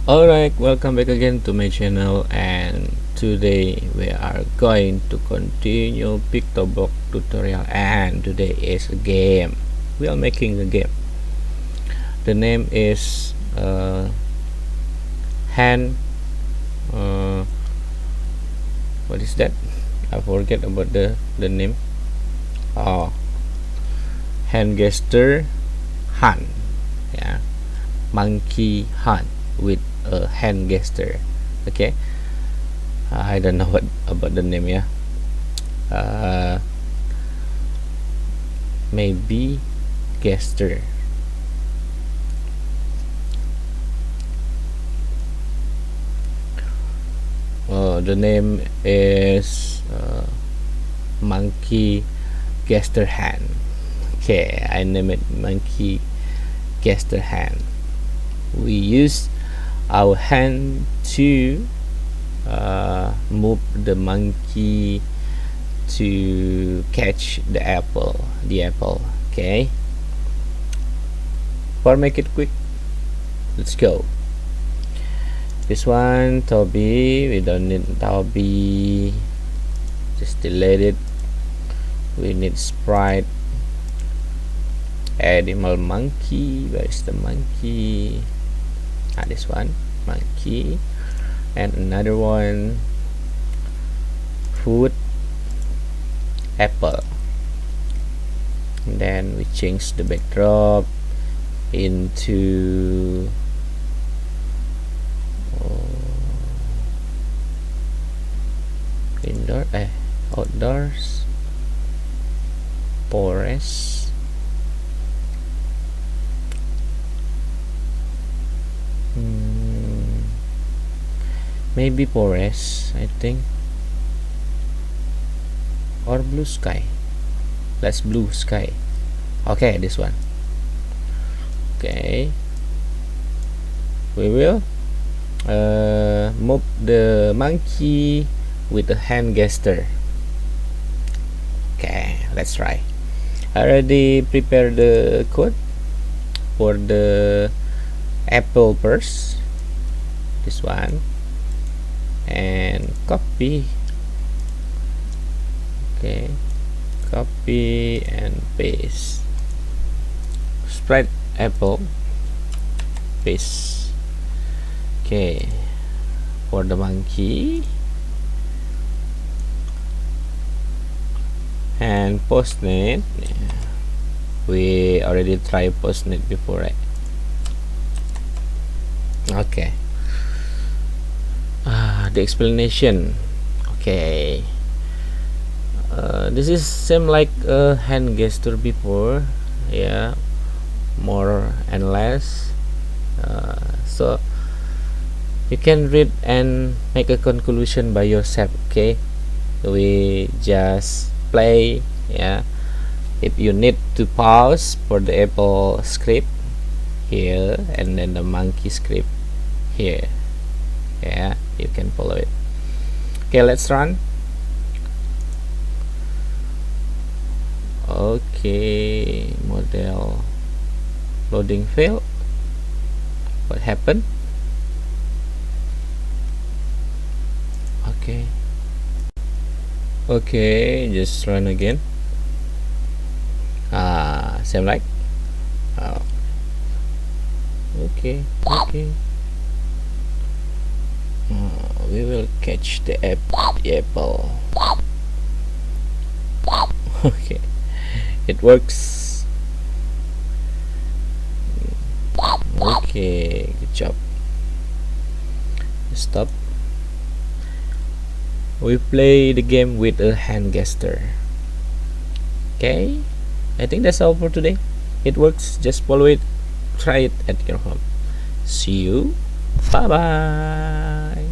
Alright, welcome back again to my channel, and today we are going to continue Pictoblox tutorial, and today is a game. We are making a game. The name is hand what is that? I forget about the name. Oh, hand gesture hand. Yeah, monkey hand with a hand gesture. Okay, I don't know what about the name. Yeah, maybe gesture. The name is monkey gesture hand. Okay, I name it monkey gesture hand. We use our hand to move the monkey to catch the apple. Okay, for make it quick, let's go. This one Toby, we don't need Toby, just delete it. We need sprite animal monkey. Where is the monkey? This one monkey, and another one food apple. And then we change the backdrop into outdoors, forest, maybe forest, I think, or blue sky. Let's blue sky. Okay, this one. Okay, we will move the monkey with a hand gesture. Okay, let's try. I already prepared the code for the apple first. This one, and copy. Okay, copy and paste. Sprite apple, paste. Okay, for the monkey, and postnet. We already tried postnet before, right? Okay. The explanation. Okay, this is same like a hand gesture before. Yeah, more and less. So you can read and make a conclusion by yourself. Okay, we just play. Yeah, if you need to pause for the apple script here, and then the monkey script here, yeah, you can follow it. Okay, let's run. Okay, model loading failed. What happened? Okay, just run again. Same like. Oh. Okay. We will catch the apple. Okay, it works. Okay, good job. Stop. We play the game with a hand gesture. Okay, I think that's all for today. It works, just follow it, try it at your home. See you, bye bye.